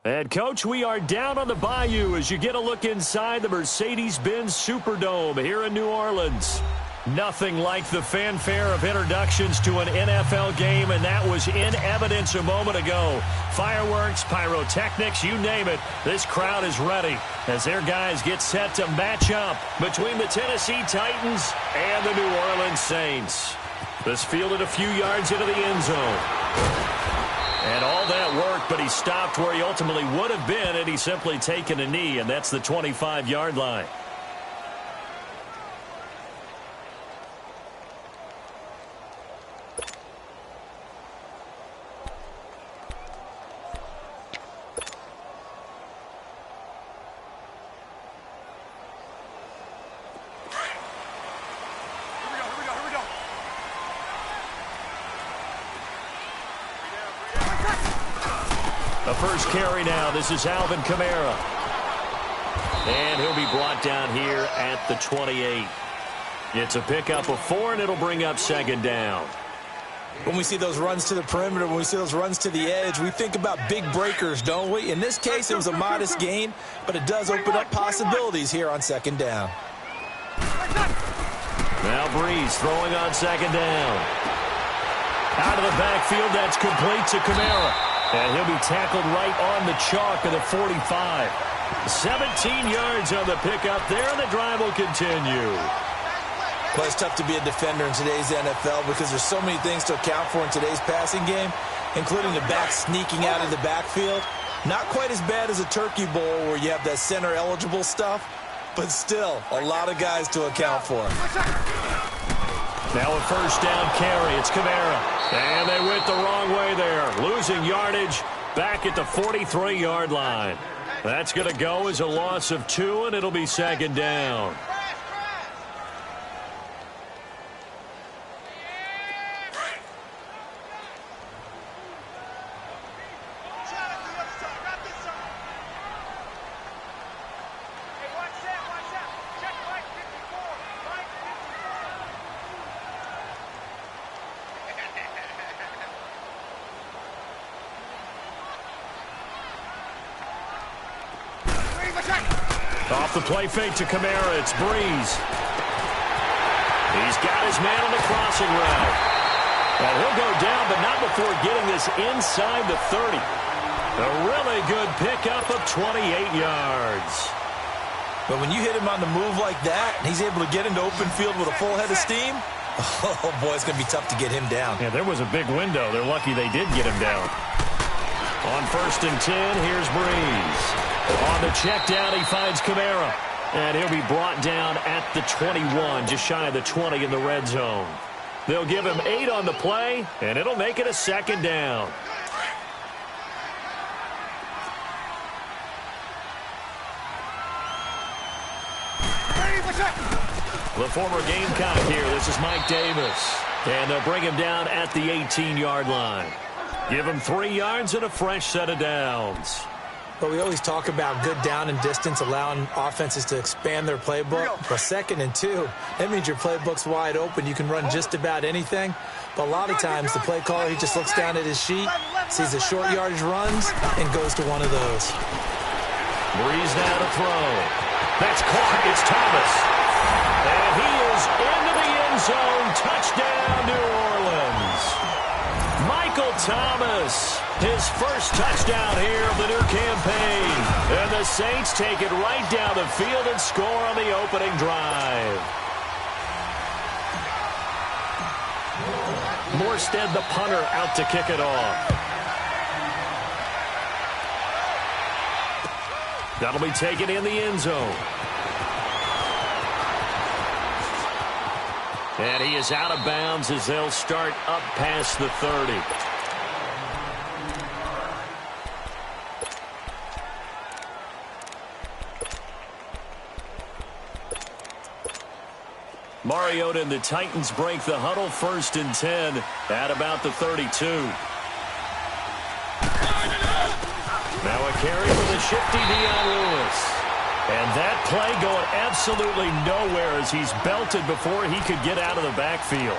And, Coach, we are down on the bayou as you get a look inside the Mercedes-Benz Superdome here in New Orleans. Nothing like the fanfare of introductions to an NFL game, and that was in evidence a moment ago. Fireworks, pyrotechnics, you name it. This crowd is ready as their guys get set to match up between the Tennessee Titans and the New Orleans Saints. This fielded a few yards into the end zone. And all that work, but he stopped where he ultimately would have been had he simply taken a knee, and that's the 25-yard line. The first carry now. This is Alvin Kamara. And he'll be brought down here at the 28. It's a pickup of 4, and it'll bring up second down. When we see those runs to the perimeter, when we see those runs to the edge, we think about big breakers, don't we? In this case, it was a modest gain, but it does open up possibilities here on second down. Now Breeze throwing on second down. Out of the backfield, that's complete to Kamara. And he'll be tackled right on the chalk of the 45. 17 yards on the pickup there, and the drive will continue. Well, it's tough to be a defender in today's NFL because there's so many things to account for in today's passing game, including the back sneaking out of the backfield. Not quite as bad as a turkey bowl where you have that center-eligible stuff, but still a lot of guys to account for. Now a first down carry. It's Kamara. And they went the wrong way there. Losing yardage back at the 43-yard line. That's going to go as a loss of 2, and it'll be second down. Off the play fake to Kamara, it's Breeze. He's got his man on the crossing route. And he'll go down, but not before getting this inside the 30. A really good pickup of 28 yards. But when you hit him on the move like that, and he's able to get into open field with a full head of steam, oh boy, it's going to be tough to get him down. Yeah, there was a big window. They're lucky they did get him down. On 1st and 10, here's Breeze. On the check down, he finds Kamara. And he'll be brought down at the 21, just shy of the 20 in the red zone. They'll give him 8 on the play, and it'll make it a second down. The former Gamecock here. This is Mike Davis. And they'll bring him down at the 18-yard line. Give him 3 yards and a fresh set of downs. But we always talk about good down and distance, allowing offenses to expand their playbook. But 2nd and 2, that means your playbook's wide open. You can run just about anything. But a lot of times, the play caller, he just looks down at his sheet, sees the short yardage runs, and goes to one of those. Breeze now to throw. That's caught. It's Thomas. And he is into the end zone. Touchdown, New Orleans. Michael Thomas, his first touchdown here of the new campaign. And the Saints take it right down the field and score on the opening drive. Morstead, the punter, out to kick it off. That'll be taken in the end zone. And he is out of bounds as they'll start up past the 30. Mariota and the Titans break the huddle. 1st and 10 at about the 32. Now a carry for the shifty Dion Lewis. And that play going absolutely nowhere as he's belted before he could get out of the backfield.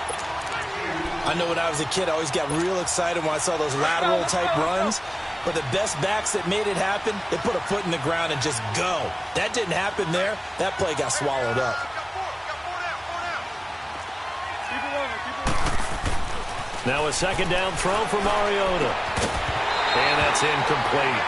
I know when I was a kid, I always got real excited when I saw those lateral-type runs. But the best backs that made it happen, they put a foot in the ground and just go. That didn't happen there. That play got swallowed up. Now a second down throw for Mariota. And that's incomplete.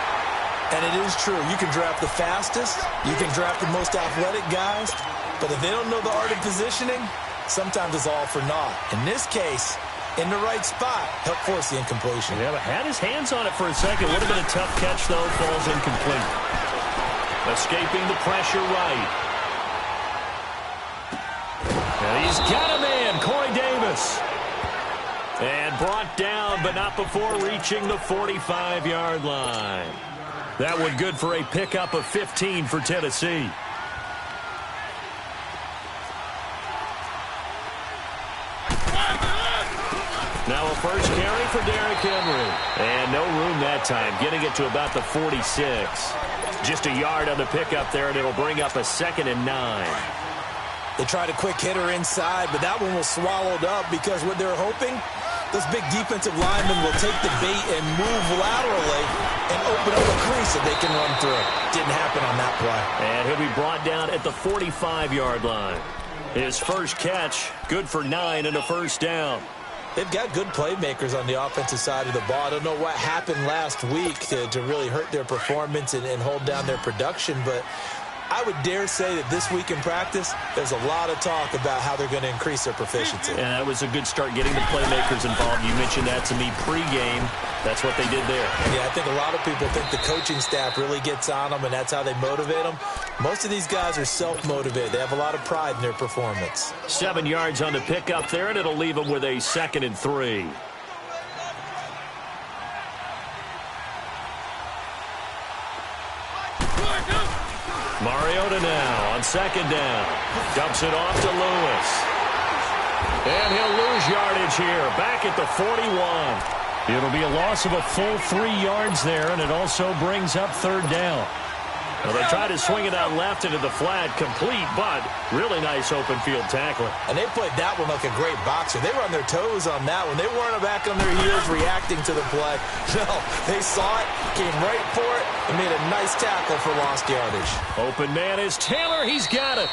And it is true. You can draft the fastest. You can draft the most athletic guys. But if they don't know the art of positioning, sometimes it's all for naught. In this case, in the right spot, help force the incompletion. Yeah, but had his hands on it for a second. Would have been a tough catch, though. Falls incomplete. Escaping the pressure right. And he's got a man, Corey Davis. And brought down, but not before reaching the 45-yard line. That one good for a pickup of 15 for Tennessee. Now a first carry for Derrick Henry. And no room that time, getting it to about the 46. Just a yard on the pickup there, and it'll bring up a 2nd and 9. They tried a quick hitter inside, but that one was swallowed up because what they're hoping, those big defensive linemen will take the bait and move laterally and open up a crease that they can run through. Didn't happen on that play. And he'll be brought down at the 45-yard line. His first catch, good for 9 and a first down. They've got good playmakers on the offensive side of the ball. I don't know what happened last week to really hurt their performance and hold down their production, but I would dare say that this week in practice, there's a lot of talk about how they're going to increase their proficiency. And that was a good start getting the playmakers involved. You mentioned that to me pregame. That's what they did there. Yeah, I think a lot of people think the coaching staff really gets on them, and that's how they motivate them. Most of these guys are self-motivated. They have a lot of pride in their performance. 7 yards on the pickup there, and it'll leave them with a 2nd and 3. Mariota now on 2nd down. Dumps it off to Lewis. And he'll lose yardage here. Back at the 41. It'll be a loss of a full 3 yards there, and it also brings up 3rd down. Well, they try to swing it out left into the flat, complete, but really nice open field tackling. And they played that one like a great boxer. They were on their toes on that one. They weren't back on their heels reacting to the play. No, they saw it, came right for it, and made a nice tackle for lost yardage. Open man is Taylor. He's got it.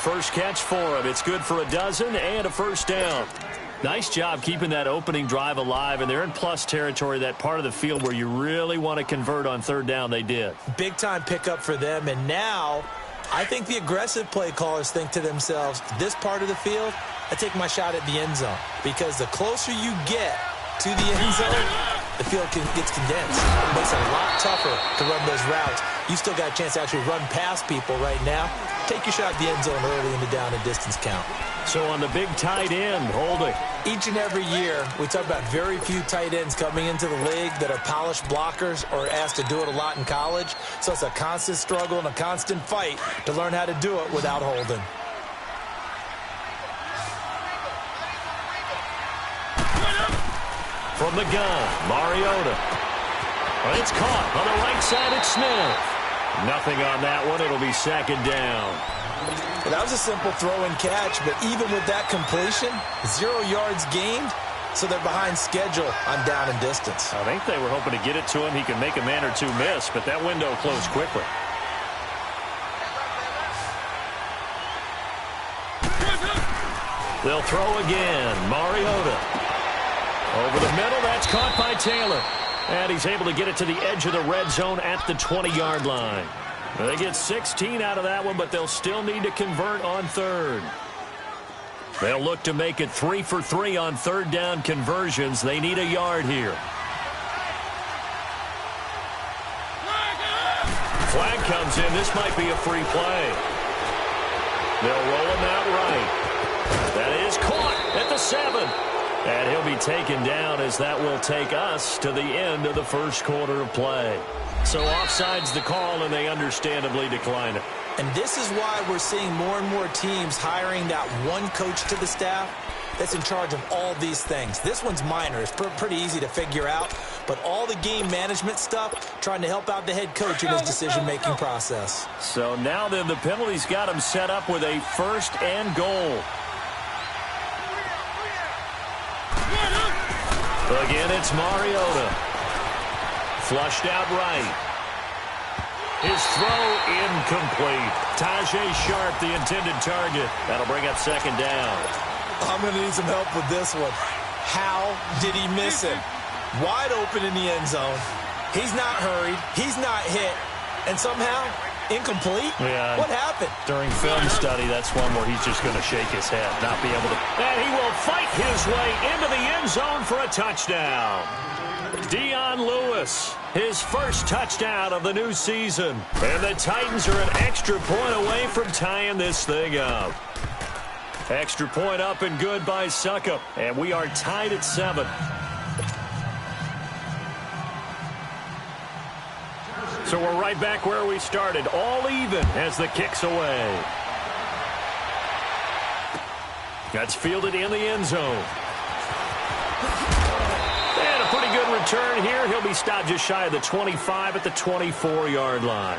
First catch for him. It's good for a dozen and a first down. Nice job keeping that opening drive alive, and they're in plus territory, that part of the field where you really want to convert on 3rd down. They did. Big-time pickup for them, and now I think the aggressive play callers think to themselves, this part of the field, I take my shot at the end zone, because the closer you get to the end zone, the field gets condensed. It makes it a lot tougher to run those routes. You still got a chance to actually run past people right now. Take your shot at the end zone early in the down and distance count. So on the big tight end, holding. Each and every year, we talk about very few tight ends coming into the league that are polished blockers or asked to do it a lot in college. So it's a constant struggle and a constant fight to learn how to do it without holding. From the gun, Mariota. Well, it's caught on the right side at Smith. Nothing on that one. It'll be 2nd down. Well, that was a simple throw and catch, but even with that completion, 0 yards gained, so they're behind schedule on down and distance. I think they were hoping to get it to him. He could make a man or two miss, but that window closed quickly. They'll throw again. Mariota. Over the middle, that's caught by Taylor. And he's able to get it to the edge of the red zone at the 20-yard line. They get 16 out of that one, but they'll still need to convert on 3rd. They'll look to make it 3 for 3 on 3rd down conversions. They need a yard here. Flag comes in. This might be a free play. They'll roll him out right. That is caught at the 7. And he'll be taken down as that will take us to the end of the first quarter of play. So offside's the call, and they understandably decline it. And this is why we're seeing more and more teams hiring that one coach to the staff that's in charge of all these things. This one's minor. It's pretty easy to figure out. But all the game management stuff, trying to help out the head coach in his decision-making process. So now then, the penalty's got him set up with a 1st and goal. Again, it's Mariota. Flushed out right. His throw incomplete. Tajay Sharp, the intended target. That'll bring up second down. I'm going to need some help with this one. How did he miss him? Wide open in the end zone. He's not hurried. He's not hit. And somehow, incomplete? Yeah. What happened? During film study, that's one where he's just going to shake his head, not be able to. And he will fight his way into the end zone for a touchdown. Dion Lewis, his first touchdown of the new season. And the Titans are an extra point away from tying this thing up. Extra point up and good by Suckup. And we are tied at 7. So we're right back where we started, all even as the kick's away. That's fielded in the end zone. And a pretty good return here. He'll be stopped just shy of the 25 at the 24-yard line.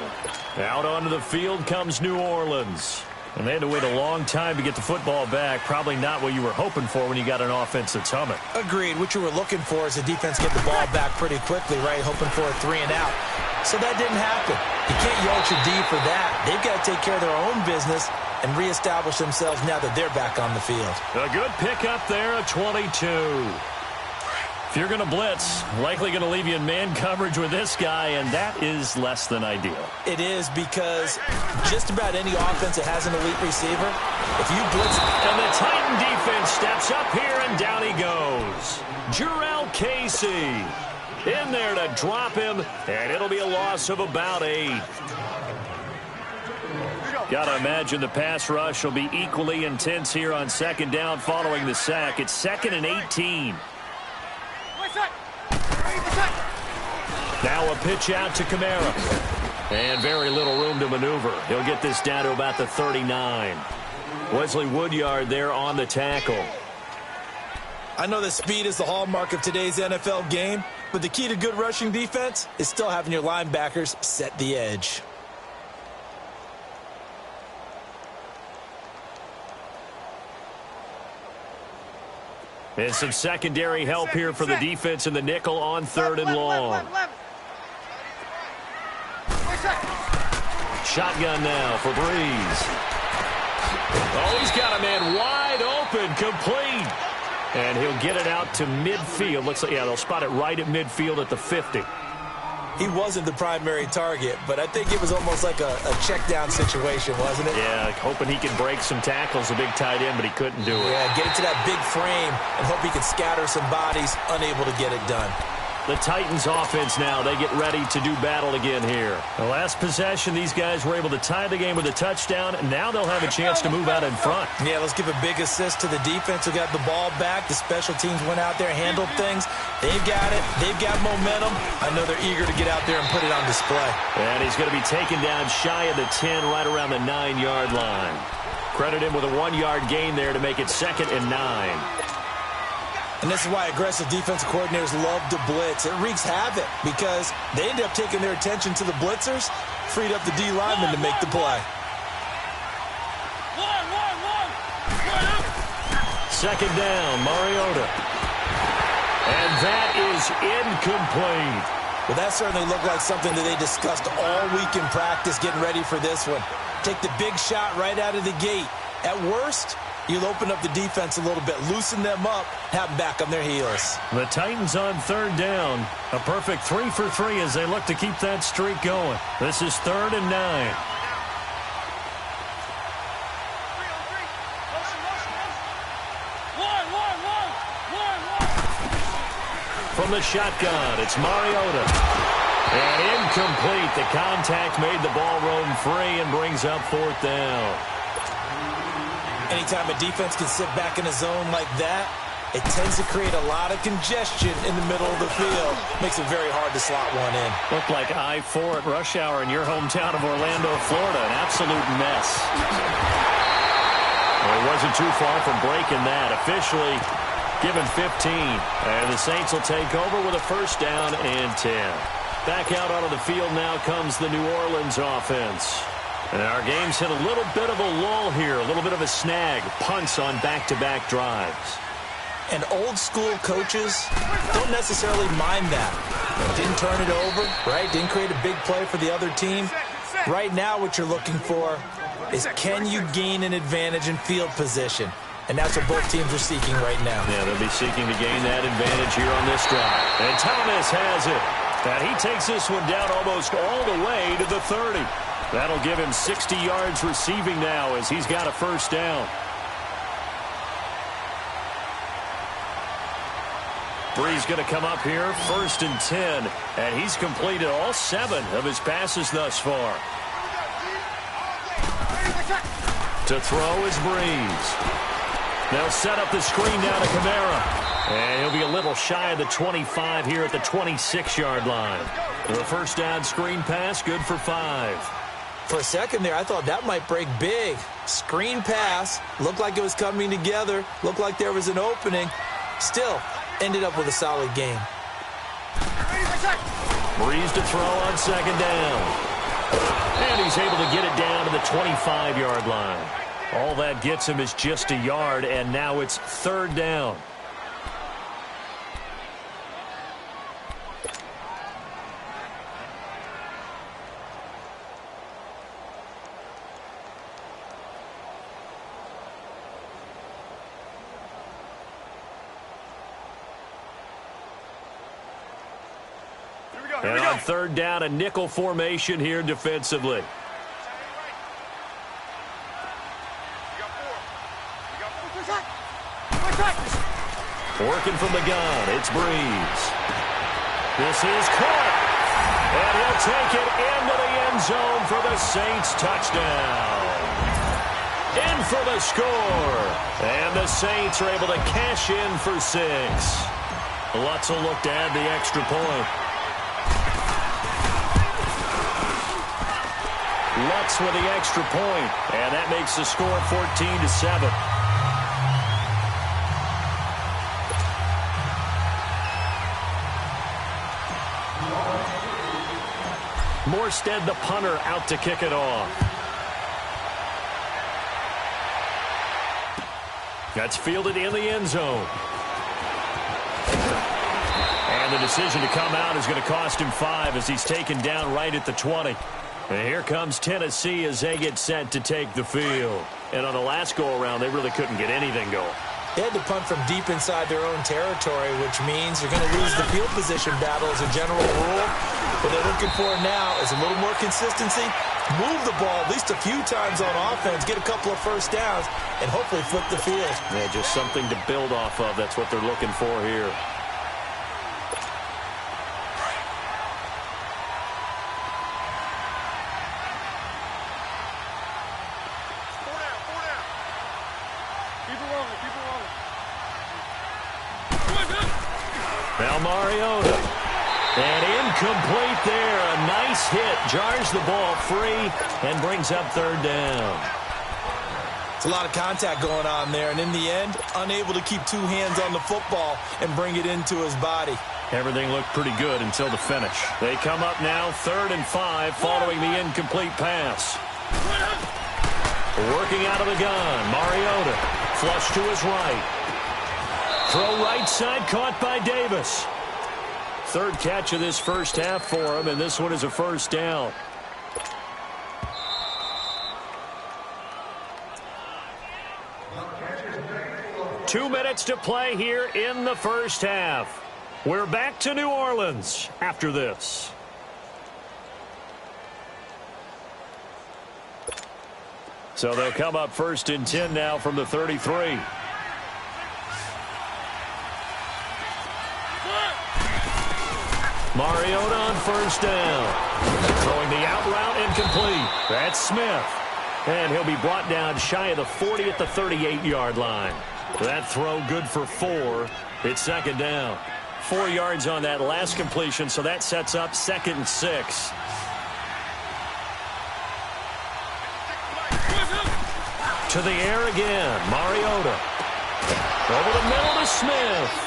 Out onto the field comes New Orleans. And they had to wait a long time to get the football back. Probably not what you were hoping for when you got an offense that's humming. Agreed. What you were looking for is the defense get the ball back pretty quickly, right? Hoping for a 3 and out. So that didn't happen. You can't yell at your D for that. They've got to take care of their own business and reestablish themselves now that they're back on the field. A good pickup there, a 22. If you're going to blitz, likely going to leave you in man coverage with this guy, and that is less than ideal. It is, because just about any offense that has an elite receiver, if you blitz... And the Titan defense steps up here, and down he goes. Jurrell Casey in there to drop him, and it'll be a loss of about 8. Got to imagine the pass rush will be equally intense here on second down following the sack. It's 2nd and 18. Now a pitch out to Kamara. And very little room to maneuver. He'll get this down to about the 39. Wesley Woodyard there on the tackle. I know that speed is the hallmark of today's NFL game, but the key to good rushing defense is still having your linebackers set the edge. And some secondary help here for the defense in the nickel on 3rd and long. Shotgun now for Breeze. Oh, he's got a man wide open, complete. And he'll get it out to midfield. Looks like, yeah, they'll spot it right at midfield at the 50. He wasn't the primary target, but I think it was almost like a check down situation, wasn't it? Yeah, hoping he could break some tackles, a big tight end, but he couldn't do it. Yeah, get it to that big frame and hope he can scatter some bodies, unable to get it done. The Titans offense now, they get ready to do battle again here. The last possession, these guys were able to tie the game with a touchdown, and now they'll have a chance to move out in front. Yeah, let's give a big assist to the defense who got the ball back. The special teams went out there, handled things. They've got it. They've got momentum. I know they're eager to get out there and put it on display. And he's going to be taken down shy of the 10, right around the 9-yard line. Credit him with a 1-yard gain there to make it 2nd and 9. And this is why aggressive defensive coordinators love to blitz. It wreaks havoc because they end up taking their attention to the blitzers, freed up the D lineman to make the play. 2nd down, Mariota. And that is incomplete. Well, that certainly looked like something that they discussed all week in practice, getting ready for this one. Take the big shot right out of the gate. At worst, you'll open up the defense a little bit, loosen them up, have them back on their heels. The Titans on 3rd down. A perfect 3 for 3 as they look to keep that streak going. This is 3rd and 9. From the shotgun, it's Mariota. And incomplete. The contact made the ball roam free and brings up 4th down. Anytime a defense can sit back in a zone like that, it tends to create a lot of congestion in the middle of the field. Makes it very hard to slot one in. Looked like I-4 at rush hour in your hometown of Orlando, Florida. An absolute mess. Well, he wasn't too far from breaking that. Officially given 15. And the Saints will take over with a 1st down and 10. Back out onto the field now comes the New Orleans offense. And our game's hit a little bit of a lull here, a little bit of a snag. Punts on back-to-back drives. And old school coaches don't necessarily mind that. Didn't turn it over, right? Didn't create a big play for the other team. Right now what you're looking for is, can you gain an advantage in field position? And that's what both teams are seeking right now. Yeah, they'll be seeking to gain that advantage here on this drive. And Thomas has it. And he takes this one down almost all the way to the 30. That'll give him 60 yards receiving now as he's got a first down. Bree's going to come up here, 1st and 10. And he's completed all 7 of his passes thus far. To throw is Breeze. They'll set up the screen down to Kamara. And he'll be a little shy of the 25 here at the 26-yard line. The first down screen pass, good for 5. For a second there, I thought that might break big. Screen pass, looked like it was coming together, looked like there was an opening. Still, ended up with a solid game. Breeze to throw on 2nd down. And he's able to get it down to the 25-yard line. All that gets him is just a yard, and now it's 3rd down. And on 3rd down, a nickel formation here defensively. Working from the gun, it's Breeze. This is caught. And he'll take it into the end zone for the Saints touchdown. In for the score. And the Saints are able to cash in for 6. Lutz will look to add the extra point. Lutz with the extra point, and that makes the score 14-7. Morstead, the punter, out to kick it off. That's fielded in the end zone. And the decision to come out is going to cost him 5 as he's taken down right at the 20. And here comes Tennessee as they get set to take the field. And on the last go-around, they really couldn't get anything going. They had to punt from deep inside their own territory, which means you're going to lose the field position battle as a general rule. What they're looking for now is a little more consistency, move the ball at least a few times on offense, get a couple of first downs, and hopefully flip the field. Yeah, just something to build off of. That's what they're looking for here. Now Mariota. And incomplete there. A nice hit. Jars the ball free and brings up 3rd down. It's a lot of contact going on there, and in the end, unable to keep 2 hands on the football and bring it into his body. Everything looked pretty good until the finish. They come up now 3rd and 5 following the incomplete pass. Working out of the gun. Mariota. Flush to his right. Throw right side, caught by Davis. 3rd catch of this first half for him, and this one is a first down. Two minutes to play here in the first half. We're back to New Orleans after this. So they'll come up 1st and 10 now from the 33. Mariota on 1st down. Throwing the out route incomplete. That's Smith. And he'll be brought down shy of the 40 at the 38-yard line. That throw good for 4. It's 2nd down. 4 yards on that last completion, so that sets up 2nd and 6. To the air again. Mariota. Over the middle to Smith.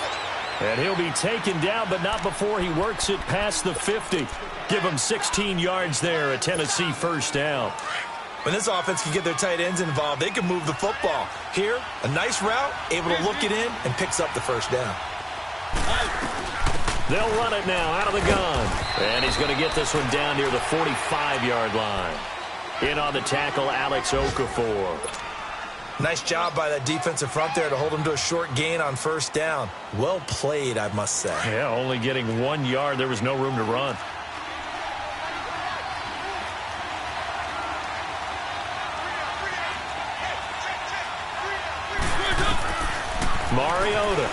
And he'll be taken down, but not before he works it past the 50. Give him 16 yards there, a Tennessee first down. When this offense can get their tight ends involved, they can move the football. Here, a nice route, able to look it in, and picks up the first down. They'll run it now out of the gun. And he's going to get this one down near the 45-yard line. In on the tackle, Alex Okafor. Nice job by that defensive front there to hold him to a short gain on first down. Well played, I must say. Yeah, only getting 1 yard. There was no room to run. Mariota.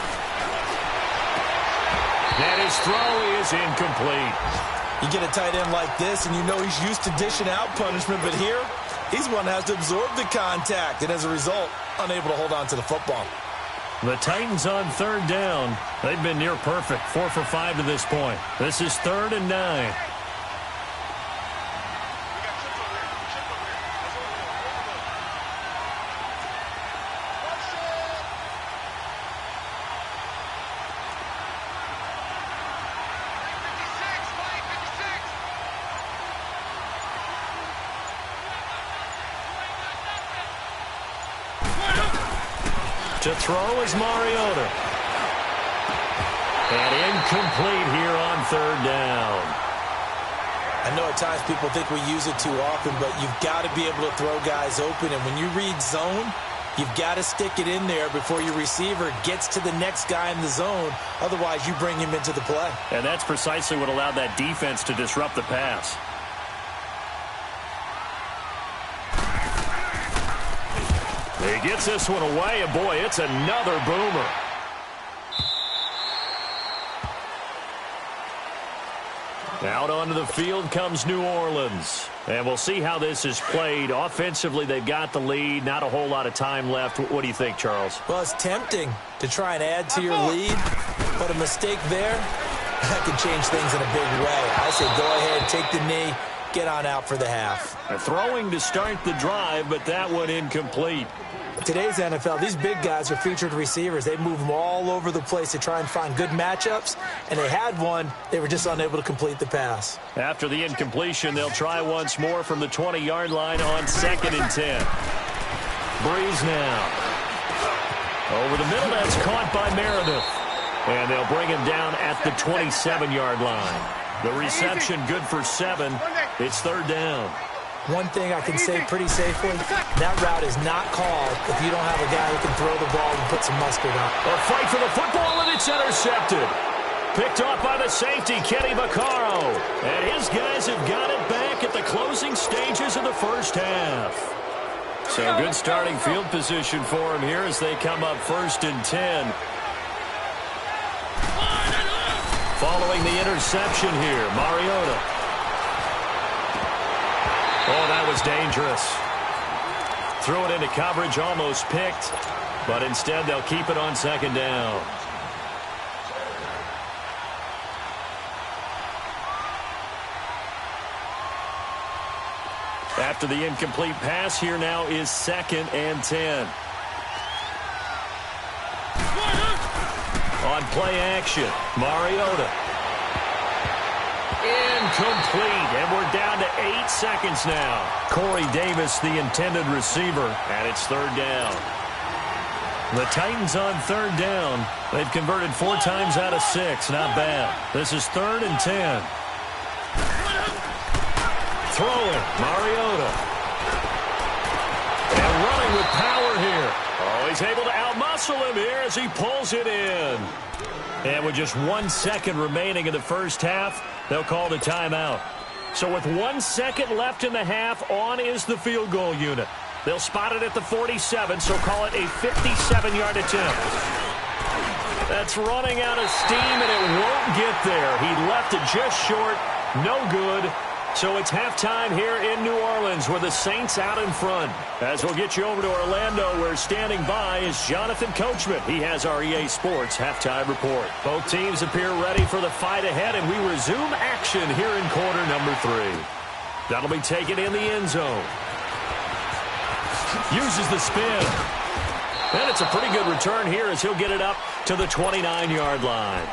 And his throw is incomplete. You get a tight end like this, and you know he's used to dishing out punishment, but here, he's one that has to absorb the contact, and as a result, unable to hold on to the football. The Titans on third down. They've been near perfect, 4 for 5 to this point. This is 3rd and 9. To throw is Mariota. And incomplete here on 3rd down. I know at times people think we use it too often, but you've got to be able to throw guys open. And when you read zone, you've got to stick it in there before your receiver gets to the next guy in the zone. Otherwise, you bring him into the play. And that's precisely what allowed that defense to disrupt the pass. He gets this one away, and boy, it's another boomer. Out onto the field comes New Orleans. And we'll see how this is played. Offensively, they've got the lead. Not a whole lot of time left. What do you think, Charles? Well, it's tempting to try and add to your lead, but a mistake there, that could change things in a big way. I say go ahead, take the knee, get on out for the half. Throwing to start the drive, but that one incomplete. Today's NFL, these big guys are featured receivers. They move them all over the place to try and find good matchups, and they had one. They were just unable to complete the pass. After the incompletion, they'll try once more from the 20-yard line on 2nd and 10. Breeze now. Over the middle, that's caught by Meredith. And they'll bring him down at the 27-yard line. The reception good for 7. It's 3rd down. One thing I can say pretty safely, that route is not called if you don't have a guy who can throw the ball and put some mustard on. A fight for the football, and it's intercepted. Picked off by the safety, Kenny Vaccaro. And his guys have got it back at the closing stages of the first half. So good starting field position for him here as they come up 1st and 10. Following the interception here, Mariota. Oh, that was dangerous. Threw it into coverage, almost picked, but instead they'll keep it on 2nd down. After the incomplete pass, here now is 2nd and 10. On play action, Mariota. Incomplete, and we're down to 8 seconds now. Corey Davis, the intended receiver, and it's 3rd down. The Titans on 3rd down. They've converted 4 times out of 6. Not bad. This is 3rd and 10. Throwing, Mariota. And running with power here. Oh, he's able to outmuscle him here as he pulls it in. And with just 1 second remaining in the first half, they'll call the timeout. So with 1 second left in the half, on is the field goal unit. They'll spot it at the 47, so call it a 57-yard attempt. That's running out of steam, and it won't get there. He left it just short. No good. So it's halftime here in New Orleans with the Saints out in front. As we'll get you over to Orlando, where standing by is Jonathan Coachman. He has our EA Sports halftime report. Both teams appear ready for the fight ahead, and we resume action here in quarter number 3. That'll be taken in the end zone. Uses the spin. And it's a pretty good return here as he'll get it up to the 29-yard line.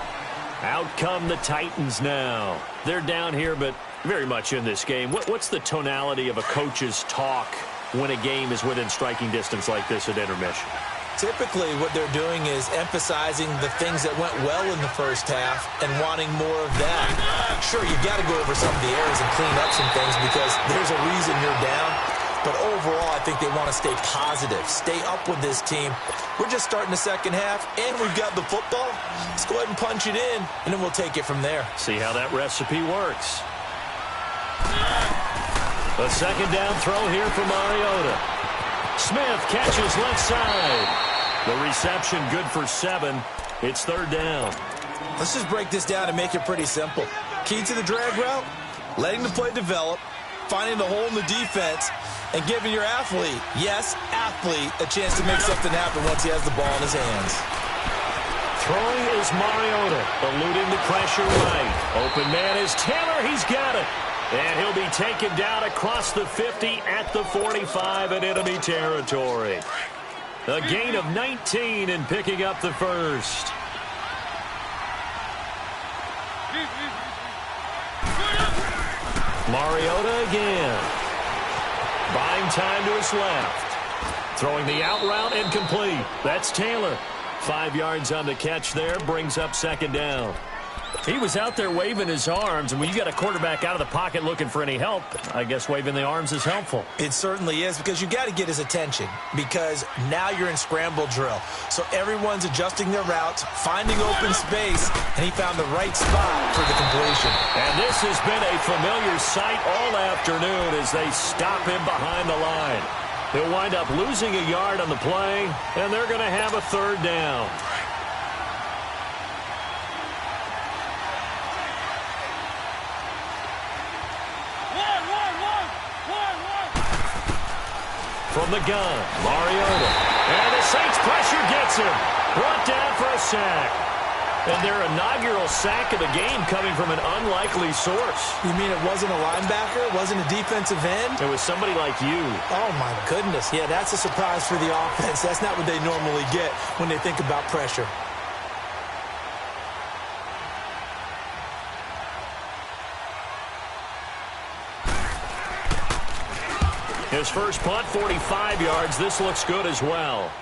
Out come the Titans now. They're down here, but Very much in this game. What's the tonality of a coach's talk when a game is within striking distance like this at intermission? Typically, what they're doing is emphasizing the things that went well in the first half and wanting more of that. Sure, you've got to go over some of the errors and clean up some things because there's a reason you're down. But overall, I think they want to stay positive, stay up with this team. We're just starting the second half, and we've got the football. Let's go ahead and punch it in, and then we'll take it from there. See how that recipe works. A second down throw here for Mariota. Smith catches left side. The reception good for 7. It's third down. Let's just break this down and make it pretty simple. Key to the drag route, letting the play develop, finding the hole in the defense, and giving your athlete, yes, athlete, a chance to make something happen once he has the ball in his hands. Throwing is Mariota, eluding the pressure right. Open man is Taylor. He's got it. And he'll be taken down across the 50 at the 45 in enemy territory. A gain of 19 and picking up the first. Mariota again. Buying time to his left. Throwing the out route incomplete. That's Taylor. 5 yards on the catch there. Brings up second down. He was out there waving his arms, and when you got a quarterback out of the pocket looking for any help, I guess waving the arms is helpful. It certainly is, because you got to get his attention, because now you're in scramble drill. So everyone's adjusting their routes, finding open space, and he found the right spot for the completion. And this has been a familiar sight all afternoon as they stop him behind the line. He'll wind up losing a yard on the play, and they're going to have a third down. From the gun, Mariota. And the Saints pressure gets him. Brought down for a sack. And their inaugural sack of the game coming from an unlikely source. You mean it wasn't a linebacker? It wasn't a defensive end? It was somebody like you. Oh, my goodness. Yeah, that's a surprise for the offense. That's not what they normally get when they think about pressure. His first punt, 45 yards. This looks good as well.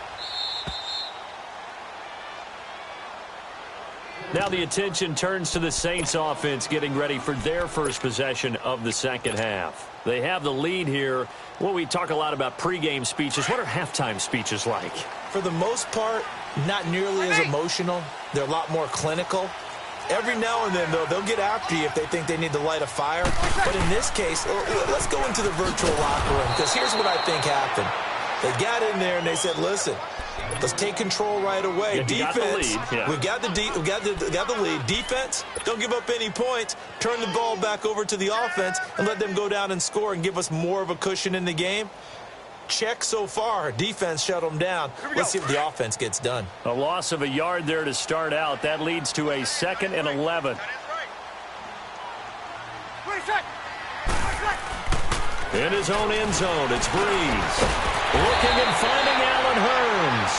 Now the attention turns to the Saints offense getting ready for their first possession of the second half. They have the lead here. Well, we talk a lot about pregame speeches. What are halftime speeches like? For the most part, not nearly as emotional. They're a lot more clinical. Every now and then, though, they'll get after you if they think they need to light a fire. But in this case, let's go into the virtual locker room, because here's what I think happened. They got in there and they said, listen, let's take control right away. Yeah, defense, we got the lead. Defense, don't give up any points. Turn the ball back over to the offense and let them go down and score and give us more of a cushion in the game. Check so far. Defense shut them down. Let's see if the offense gets done. A loss of a yard there to start out. That leads to a 2nd and 11. In his own end zone, it's Breeze. Looking and finding Allen Hurns.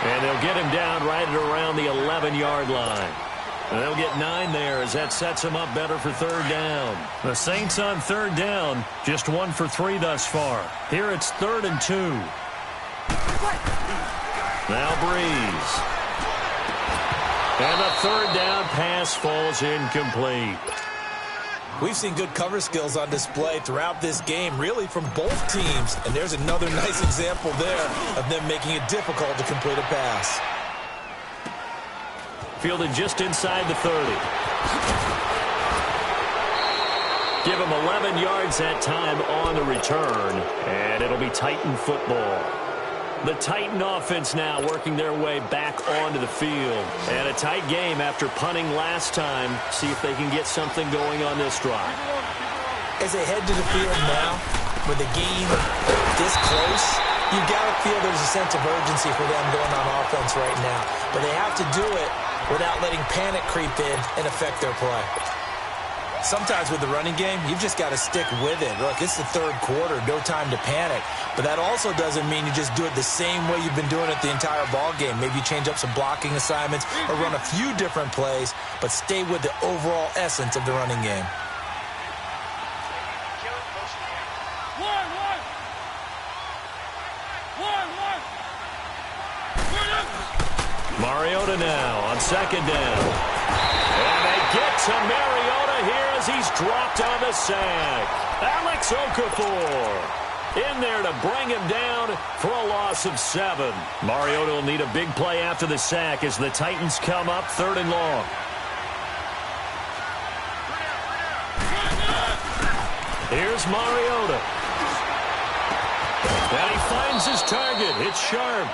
And they'll get him down right at around the 11-yard line. And they'll get 9 there as that sets them up better for third down. The Saints on third down, just 1 for 3 thus far. Here it's 3rd and 2. Now Breeze. And the third down pass falls incomplete. We've seen good cover skills on display throughout this game, really from both teams. And there's another nice example there of them making it difficult to complete a pass. Fielded just inside the 30. Give him 11 yards that time on the return, and it'll be Titan football. The Titan offense now working their way back onto the field. And a tight game after punting last time. See if they can get something going on this drive. As they head to the field now, with the game this close, you've got to feel there's a sense of urgency for them going on offense right now. But they have to do it without letting panic creep in and affect their play. Sometimes with the running game, you've just got to stick with it. Look, it's the third quarter, no time to panic. But that also doesn't mean you just do it the same way you've been doing it the entire ball game. Maybe you change up some blocking assignments or run a few different plays, but stay with the overall essence of the running game. Mariota now on second down. And they get to Mariota here as he's dropped on the sack. Alex Okafor in there to bring him down for a loss of 7. Mariota will need a big play after the sack as the Titans come up 3rd and long. Here's Mariota. And he finds his target. It's Sharp.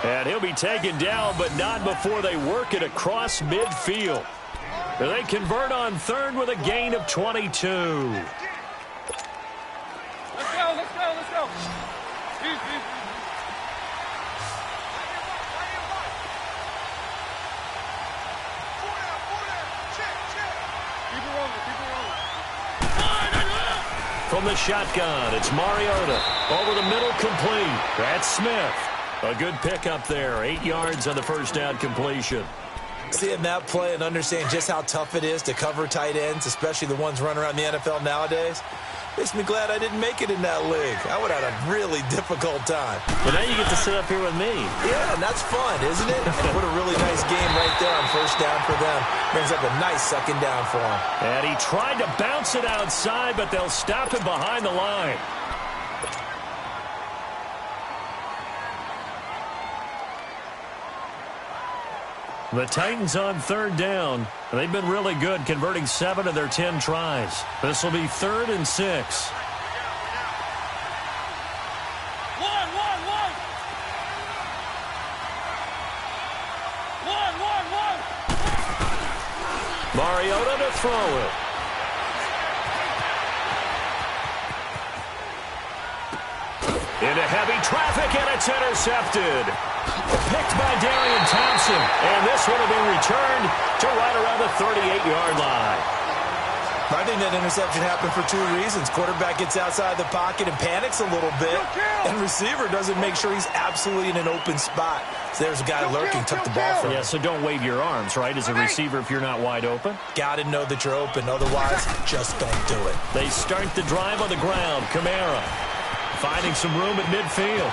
And he'll be taken down, but not before they work it across midfield. They convert on 3rd with a gain of 22. Let's go. From the shotgun, it's Mariota. Over the middle, complete. That's Smith. A good pickup there. 8 yards on the first down completion. Seeing that play and understand just how tough it is to cover tight ends, especially the ones running around the NFL nowadays, makes me glad I didn't make it in that league. I would have had a really difficult time. But now you get to sit up here with me. Yeah, and that's fun, isn't it? What a really nice game right there on first down for them. Brings up a nice second down for him. And he tried to bounce it outside, but they'll stop him behind the line. The Titans on 3rd down. They've been really good, converting 7 of their 10 tries. This will be 3rd and 6. Mariota to throw it. Into heavy traffic, and it's intercepted. Picked by Darian Thompson, and this one will be returned to right around the 38-yard line. I think that interception happened for 2 reasons. Quarterback gets outside the pocket and panics a little bit, and receiver doesn't make sure he's absolutely in an open spot. So there's a guy lurking, took the ball from him. Yeah, so don't wave your arms, right, as a receiver if you're not wide open. Got to know that you're open, otherwise just don't do it. They start the drive on the ground. Kamara finding some room at midfield.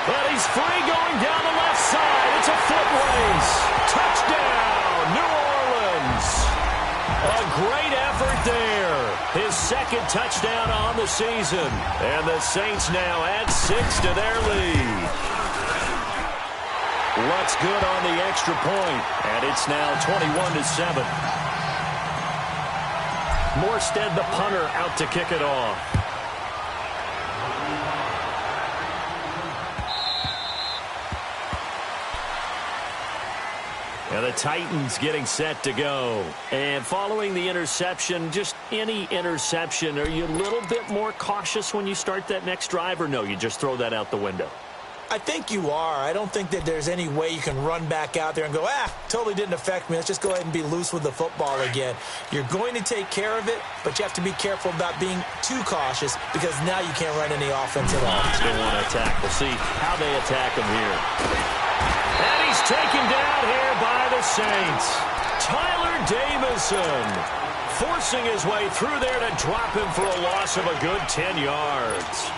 But he's free going down the left side. It's a foot race. Touchdown, New Orleans. A great effort there. His 2nd touchdown on the season. And the Saints now add 6 to their lead. Looks good on the extra point. And it's now 21-7. Morstead, the punter, out to kick it off. And the Titans getting set to go. And following the interception, just any interception, are you a little bit more cautious when you start that next drive, or no, you just throw that out the window? I think you are. I don't think that there's any way you can run back out there and go, totally didn't affect me. Let's just go ahead and be loose with the football again. You're going to take care of it, but you have to be careful about being too cautious because now you can't run any offense at all. They want to attack. We'll see how they attack him here. And he's taken down here by the Saints. Tyler Davison forcing his way through there to drop him for a loss of a good 10 yards.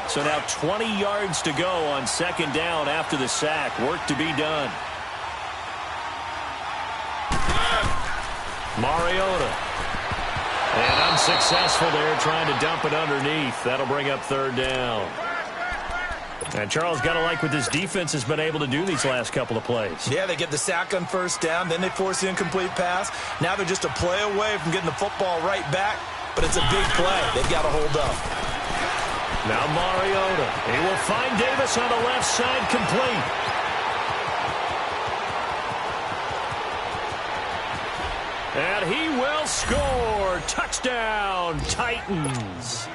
So now 20 yards to go on 2nd down after the sack. Work to be done. Mariota. And unsuccessful there trying to dump it underneath. That'll bring up 3rd down. And Charles, got to like what this defense has been able to do these last couple of plays. Yeah, they get the sack on 1st down, then they force the incomplete pass. Now they're just a play away from getting the football right back, but it's a big play. They've got to hold up. Now Mariota. He will find Davis on the left side, complete. And he will score. Touchdown, Titans.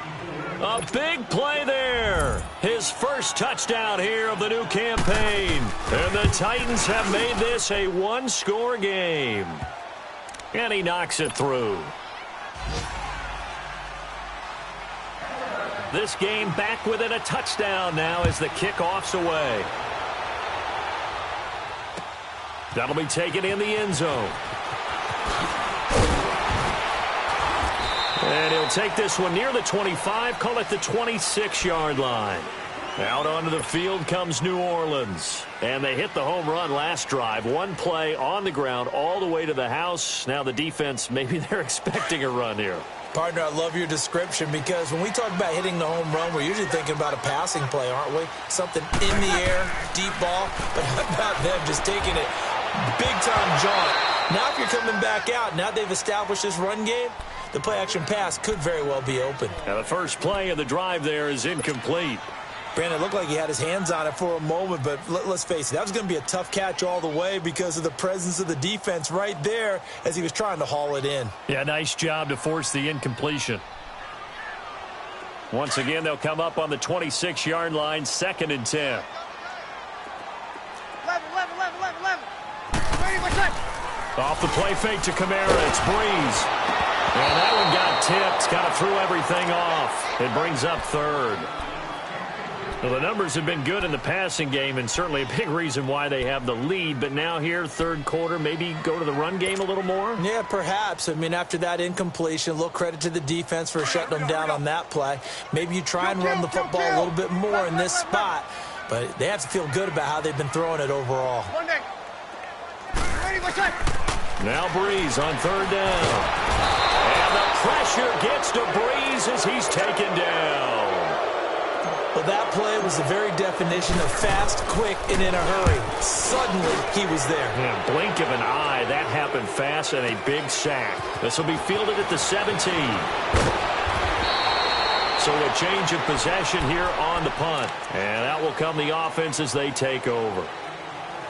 A big play there. His first touchdown here of the new campaign. And the Titans have made this a 1-score game. And he knocks it through. This game back within a touchdown now as the kickoff's away. That'll be taken in the end zone. And he'll take this one near the 25, call it the 26-yard line. Out onto the field comes New Orleans. And they hit the home run last drive. One play on the ground all the way to the house. Now the defense, maybe they're expecting a run here. Partner, I love your description because when we talk about hitting the home run, we're usually thinking about a passing play, aren't we? Something in the air, deep ball. But how about them just taking it big-time jaunt? Now if you're coming back out, now they've established this run game, the play-action pass could very well be open. Now the first play of the drive there is incomplete. Brandon, it looked like he had his hands on it for a moment, but let's face it, that was going to be a tough catch all the way because of the presence of the defense right there as he was trying to haul it in. Yeah, nice job to force the incompletion. Once again, they'll come up on the 26-yard line, 2nd and 10. 11. Ready, what's up? Off the play fake to Kamara, it's Breeze. And that one got tipped, kind of threw everything off. It brings up 3rd. Well, the numbers have been good in the passing game and certainly a big reason why they have the lead. But now here, 3rd quarter, maybe go to the run game a little more? Yeah, perhaps. I mean, after that incompletion, a little credit to the defense for shutting them down on that play. Maybe you try and run the football a little bit more in this spot. But they have to feel good about how they've been throwing it overall. Ready, what's up? Now Breeze on 3rd down. And the pressure gets to Breeze as he's taken down. Well, that play was the very definition of fast, quick, and in a hurry. Suddenly, he was there. Yeah, blink of an eye. That happened fast and a big sack. This will be fielded at the 17. So a change of possession here on the punt. And that will come the offense as they take over.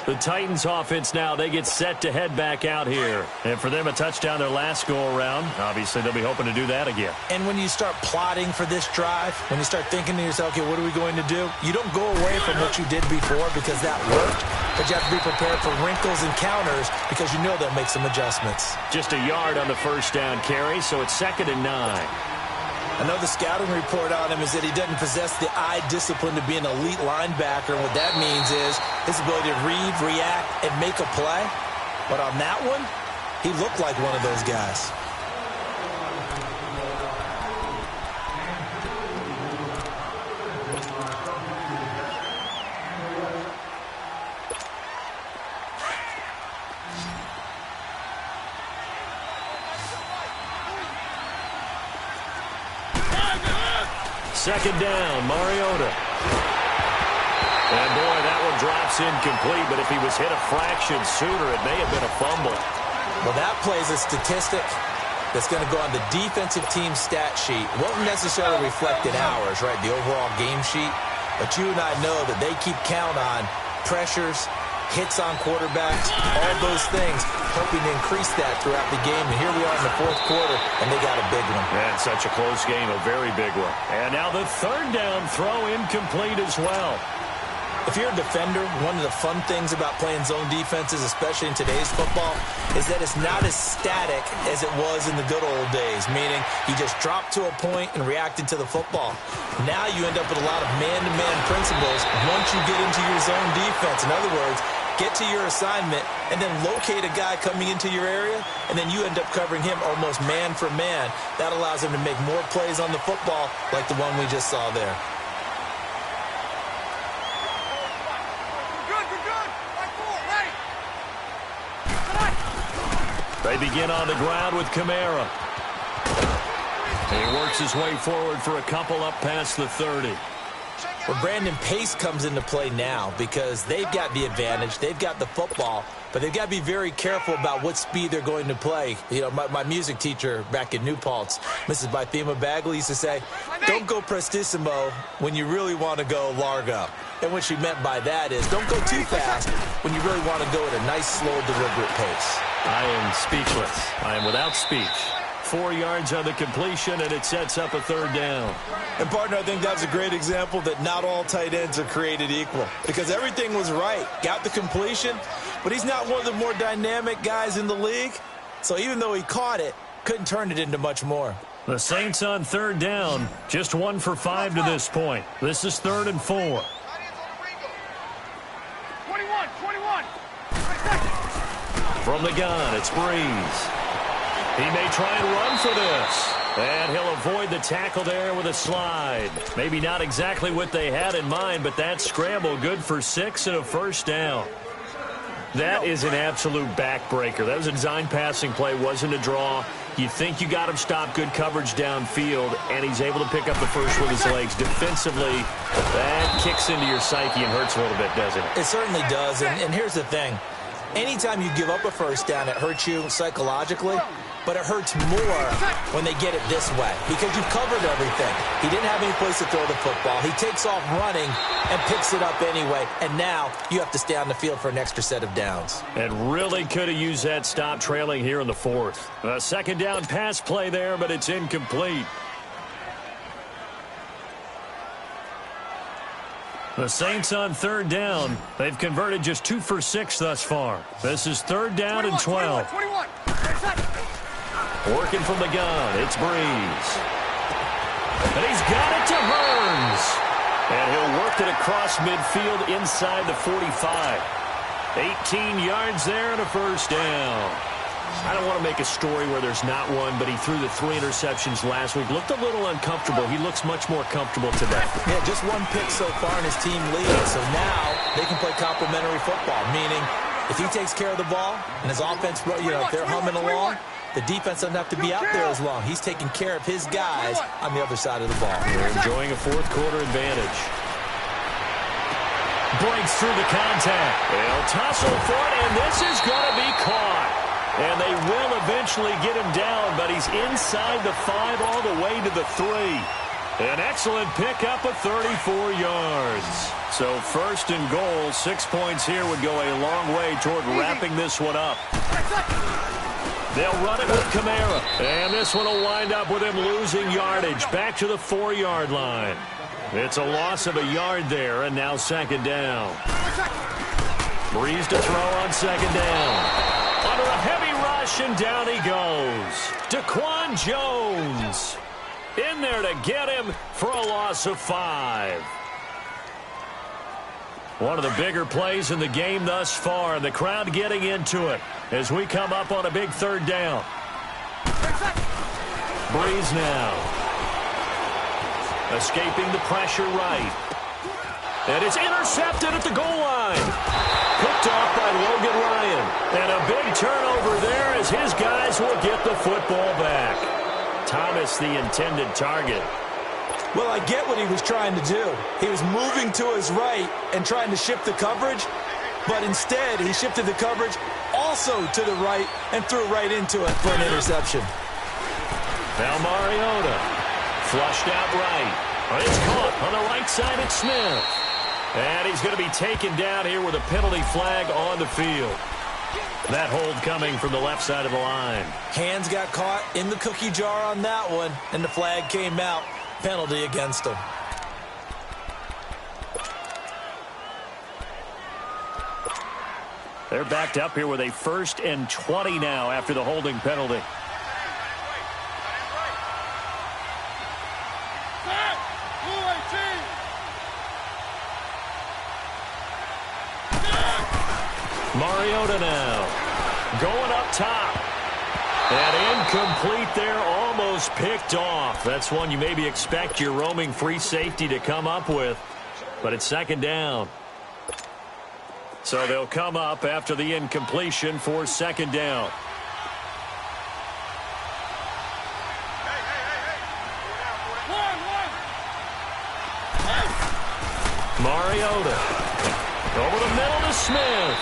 The Titans offense now, they get set to head back out here. And for them, a touchdown their last go-around. Obviously, they'll be hoping to do that again. And when you start plotting for this drive, when you start thinking to yourself, okay, what are we going to do? You don't go away from what you did before because that worked, but you have to be prepared for wrinkles and counters because you know they'll make some adjustments. Just a yard on the first down carry, so it's 2nd and 9. Another scouting report on him is that he doesn't possess the eye discipline to be an elite linebacker. What that means is his ability to read, react, and make a play. But on that one, he looked like one of those guys. Second down, Mariota. And boy, that one drops incomplete, but if he was hit a fraction sooner, it may have been a fumble. Well, that plays a statistic that's going to go on the defensive team stat sheet. Won't necessarily reflect in ours, right, the overall game sheet. But you and I know that they keep count on pressures, hits on quarterbacks, all those things, hoping to increase that throughout the game. And here we are in the 4th quarter, and they got a big one. And such a close game, a very big one. And now the 3rd down throw incomplete as well. If you're a defender, one of the fun things about playing zone defenses, especially in today's football, is that it's not as static as it was in the good old days, meaning you just dropped to a point and reacted to the football. Now you end up with a lot of man-to-man principles once you get into your zone defense. In other words, get to your assignment and then locate a guy coming into your area, and then you end up covering him almost man for man. That allows him to make more plays on the football like the one we just saw there. They begin on the ground with Kamara. He works his way forward for a couple up past the 30. Well, Brandon, pace comes into play now because they've got the advantage. They've got the football, but they've got to be very careful about what speed they're going to play. You know, my music teacher back in New Paltz, Mrs. Bythema Bagley, used to say, don't go prestissimo when you really want to go largo. And what she meant by that is don't go too fast when you really want to go at a nice, slow, deliberate pace. I am speechless. I am without speech. 4 yards on the completion, and it sets up a 3rd down. And, partner, I think that's a great example that not all tight ends are created equal because everything was right. Got the completion, but he's not one of the more dynamic guys in the league. So even though he caught it, couldn't turn it into much more. The Saints on 3rd down, just 1 for 5 to this point. This is 3rd and 4. 21. From the gun, it's Breeze. He may try and run for this. And he'll avoid the tackle there with a slide. Maybe not exactly what they had in mind, but that scramble good for 6 and a first down. That is an absolute backbreaker. That was a design passing play, wasn't a draw. You think you got him stopped, good coverage downfield, and he's able to pick up the first with his legs. Defensively, that kicks into your psyche and hurts a little bit, doesn't it? It certainly does, and here's the thing. Anytime you give up a first down, it hurts you psychologically, but it hurts more when they get it this way because you've covered everything. He didn't have any place to throw the football. He takes off running and picks it up anyway, and now you have to stay on the field for an extra set of downs. And really could have used that stop trailing here in the fourth. A second down pass play there, but it's incomplete. The Saints on third down. They've converted just 2 for 6 thus far. This is third down and 12. 21. Working from the gun, it's Breeze. And he's got it to Hearns. And he'll work it across midfield inside the 45. 18 yards there and a first down. I don't want to make a story where there's not one, but he threw the 3 interceptions last week. Looked a little uncomfortable. He looks much more comfortable today. Yeah, just 1 pick so far and his team leads. So now they can play complementary football, meaning if he takes care of the ball and his offense, if they're humming along, the defense doesn't have to be out there as long. He's taking care of his guys on the other side of the ball. They're enjoying a fourth quarter advantage. Breaks through the contact. They'll tussle for it, and this is going to be caught. And they will eventually get him down, but he's inside the 5 all the way to the 3. An excellent pickup of 34 yards. So first and goal, 6 points here would go a long way toward wrapping this one up. They'll run it with Kamara. And this one will wind up with him losing yardage back to the 4-yard line. It's a loss of a yard there, and now second down. Breeze to throw on second down. Under a heavy rush, and down he goes. Daquan Jones in there to get him for a loss of 5. One of the bigger plays in the game thus far, and the crowd getting into it as we come up on a big third down. Breeze now. Escaping the pressure right. And it's intercepted at the goal line. Picked off by Logan Ryan. And a big turnover there as his guys will get the football back. Thomas the intended target. Well, I get what he was trying to do. He was moving to his right and trying to shift the coverage, but instead he shifted the coverage also to the right and threw right into it for an interception. Now Mariota flushed out right. It's caught on the right side at Smith. And he's going to be taken down here with a penalty flag on the field. That hold coming from the left side of the line. Hands got caught in the cookie jar on that one, and the flag came out. Penalty against him. They're backed up here with a 1st and 20 now after the holding penalty. Mariota now going up top. And incomplete there, almost picked off. That's one you maybe expect your roaming free safety to come up with. But it's second down. So they'll come up after the incompletion for second down. Mariota over the middle to Smith.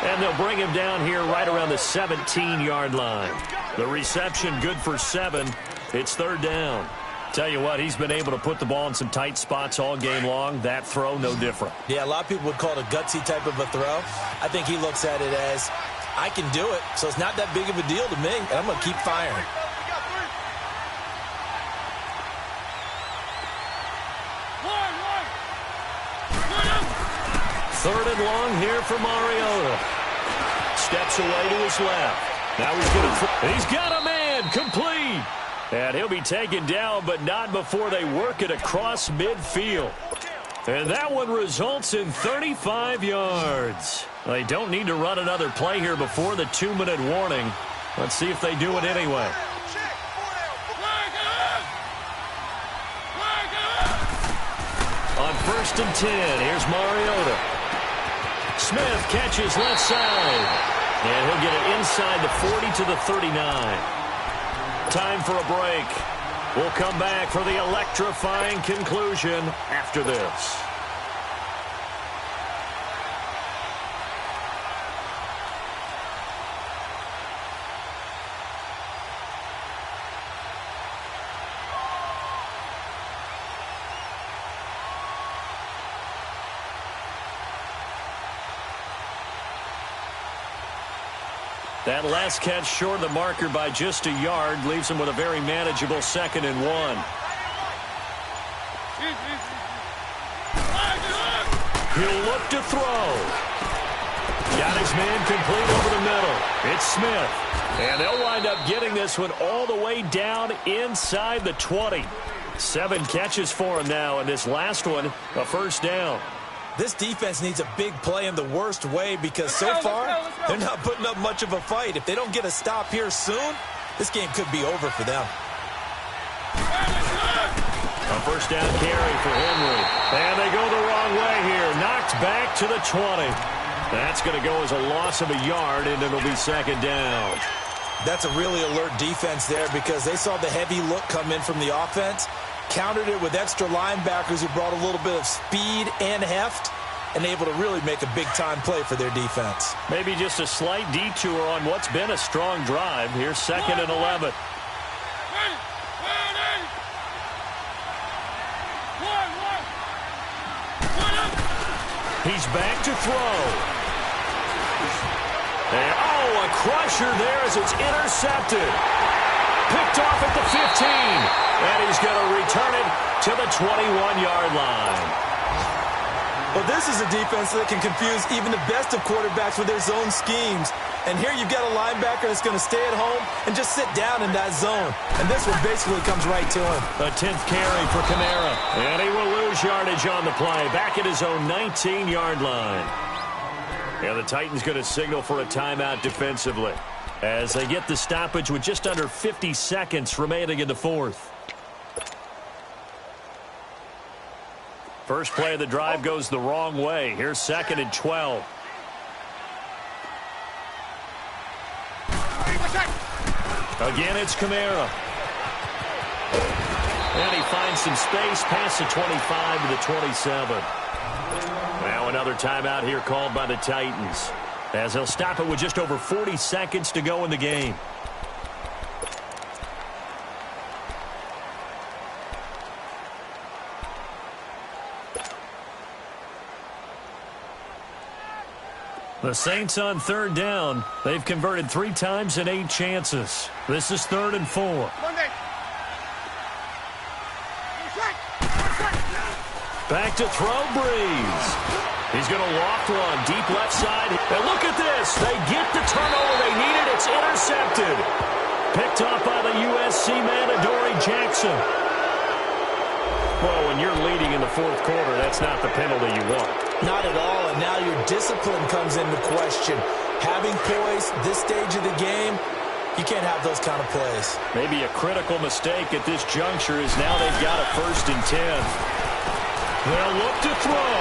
And they'll bring him down here right around the 17-yard line. The reception good for 7. It's third down. Tell you what, he's been able to put the ball in some tight spots all game long. That throw, no different. Yeah, a lot of people would call it a gutsy type of a throw. I think he looks at it as, I can do it, so it's not that big of a deal to me, and I'm going to keep firing. Third and long here for Mariota. Steps away to his left. Now he's got a man, complete. And he'll be taken down, but not before they work it across midfield. And that one results in 35 yards. They don't need to run another play here before the 2-minute warning. Let's see if they do it anyway. On 1st and 10, here's Mariota. Smith catches left side. And he'll get it inside the 40 to the 39. Time for a break. We'll come back for the electrifying conclusion after this. That last catch short of the marker by just a yard leaves him with a very manageable 2nd and 1. He'll look to throw. Got his man complete over the middle. It's Smith. And they'll wind up getting this one all the way down inside the 20. 7 catches for him now, and this last one, a first down. This defense needs a big play in the worst way because so far, they're not putting up much of a fight. If they don't get a stop here soon, this game could be over for them. A first down carry for Henry. And they go the wrong way here. Knocked back to the 20. That's going to go as a loss of a yard, and it'll be 2nd down. That's a really alert defense there because they saw the heavy look come in from the offense, countered it with extra linebackers who brought a little bit of speed and heft, and able to really make a big-time play for their defense. Maybe just a slight detour on what's been a strong drive. Here's 2nd and 11. He's back to throw. And, a crusher there as it's intercepted. Picked off at the 15. And he's going to return it to the 21-yard line. Well, this is a defense that can confuse even the best of quarterbacks with their zone schemes. And here you've got a linebacker that's going to stay at home and just sit down in that zone. And this one basically comes right to him. A 10th carry for Kamara. And he will lose yardage on the play. Back at his own 19-yard line. And the Titans going to signal for a timeout defensively as they get the stoppage with just under 50 seconds remaining in the 4th. First play of the drive goes the wrong way. Here's 2nd and 12. Again, it's Kamara. And he finds some space past the 25 to the 27. Now another timeout here called by the Titans as they'll stop it with just over 40 seconds to go in the game. The Saints on 3rd down. They've converted 3 times in 8 chances. This is 3rd and 4. Back to throw, Breeze. He's going to loft one deep left side. And look at this. They get the turnover they needed. It's intercepted. Picked off by the USC man, Adoree Jackson. Well, when you're leading in the 4th quarter, that's not the penalty you want. Not at all, and now your discipline comes into question. Having poise this stage of the game, you can't have those kind of plays. Maybe a critical mistake at this juncture is now they've got a 1st and 10. They'll look to throw.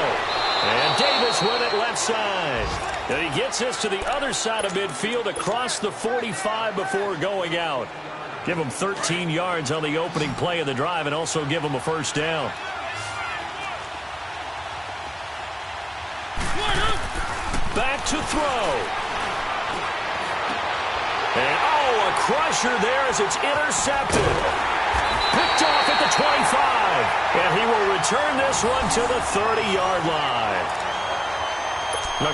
And Davis with it left side. And he gets this to the other side of midfield across the 45 before going out. Give him 13 yards on the opening play of the drive and also give him a first down. Back to throw. And, a crusher there as it's intercepted. Picked off at the 25. And he will return this one to the 30-yard line.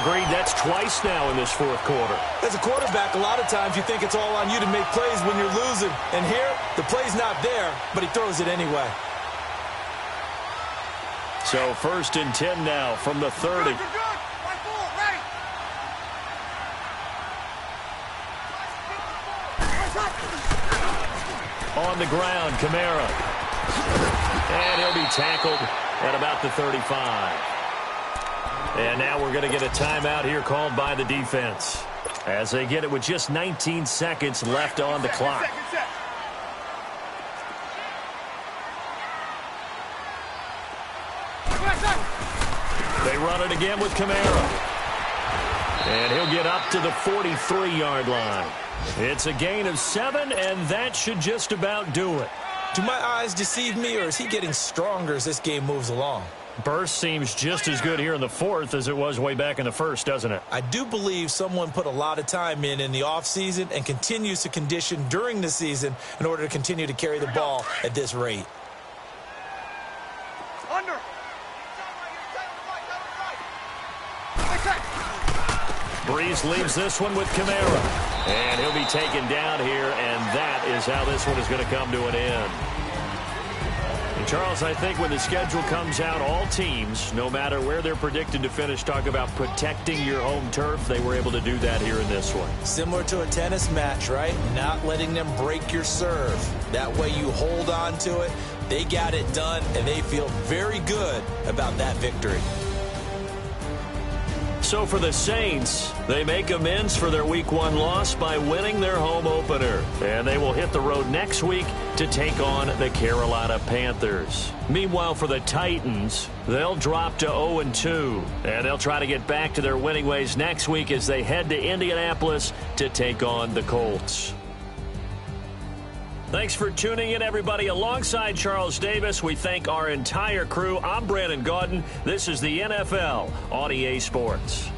Agreed, that's twice now in this 4th quarter. As a quarterback, a lot of times you think it's all on you to make plays when you're losing. And here, the play's not there, but he throws it anyway. So 1st and 10 now from the 30. On the ground, Kamara. And he'll be tackled at about the 35. And now we're going to get a timeout here called by the defense as they get it with just 19 seconds left on the clock. They run it again with Kamara. And he'll get up to the 43-yard line. It's a gain of 7, and that should just about do it. Do my eyes deceive me, or is he getting stronger as this game moves along? Burst seems just as good here in the fourth as it was way back in the first, doesn't it? I do believe someone put a lot of time in the offseason and continues to condition during the season in order to continue to carry the ball at this rate. Under. Breeze leaves this one with Kamara. And he'll be taken down here, and that is how this one is going to come to an end. And Charles, I think when the schedule comes out, all teams, no matter where they're predicted to finish, talk about protecting your home turf. They were able to do that here in this one. Similar to a tennis match, right? Not letting them break your serve. That way you hold on to it. They got it done, and they feel very good about that victory. So for the Saints, they make amends for their Week 1 loss by winning their home opener. And they will hit the road next week to take on the Carolina Panthers. Meanwhile, for the Titans, they'll drop to 0-2. And they'll try to get back to their winning ways next week as they head to Indianapolis to take on the Colts. Thanks for tuning in, everybody. Alongside Charles Davis, we thank our entire crew. I'm Brandon Gaudin. This is the NFL on EA Sports.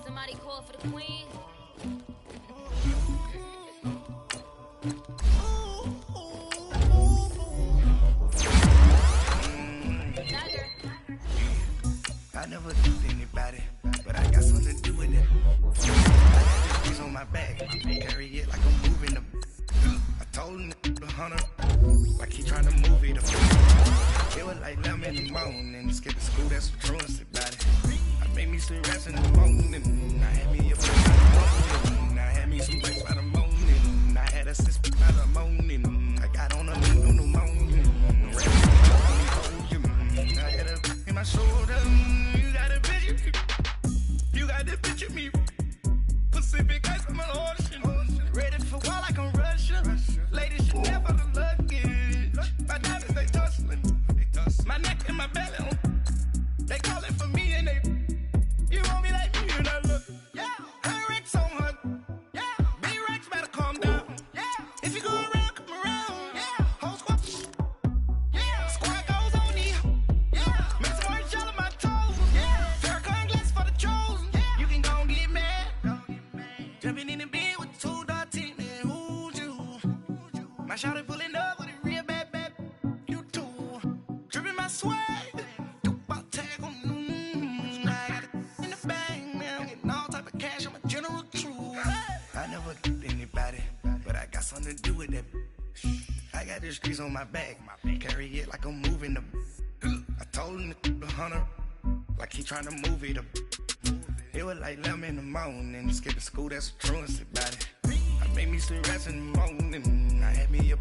Somebody call for the queen. I never duped anybody, but I got something to do with it. I got this piece on my back, carry it like I'm moving them. I told him the hunter, like he trying to move it. It was like 11 in the morning, skipping school, that's what truancy about it. I made me some rest in the morning, I had me a break by the morning, I had me some breaks by the morning, I had a six by the morning, I got on a new morning, I had a in my shoulder, you got a picture me, Pacific ice on my ocean, ready for war like I'm Russia, ladies should never the luggage, my diamonds they tussling, my neck and my belly, they call it for me and they, you want me like me and I look, yeah, her Rex on her, yeah, B-Rex better calm down, yeah, if you go around, come around, yeah, whole squad, yeah, squad goes on me, yeah, make some more shell on my toes, yeah, Farrakhan glass for the chosen, yeah, you can go and get mad, jumping in the bed with the 2 dot team, and who's you, my shawty pulling up with a real bad, you too, dripping my swag, I never duped anybody, but I got something to do with that. I got the streets on my back, carry it like I'm moving them. I told him the hunter, like he trying to move it. It was like 11 in the morning, skipping school, that's what truancy about it. I made me some rest in the morning, I had me a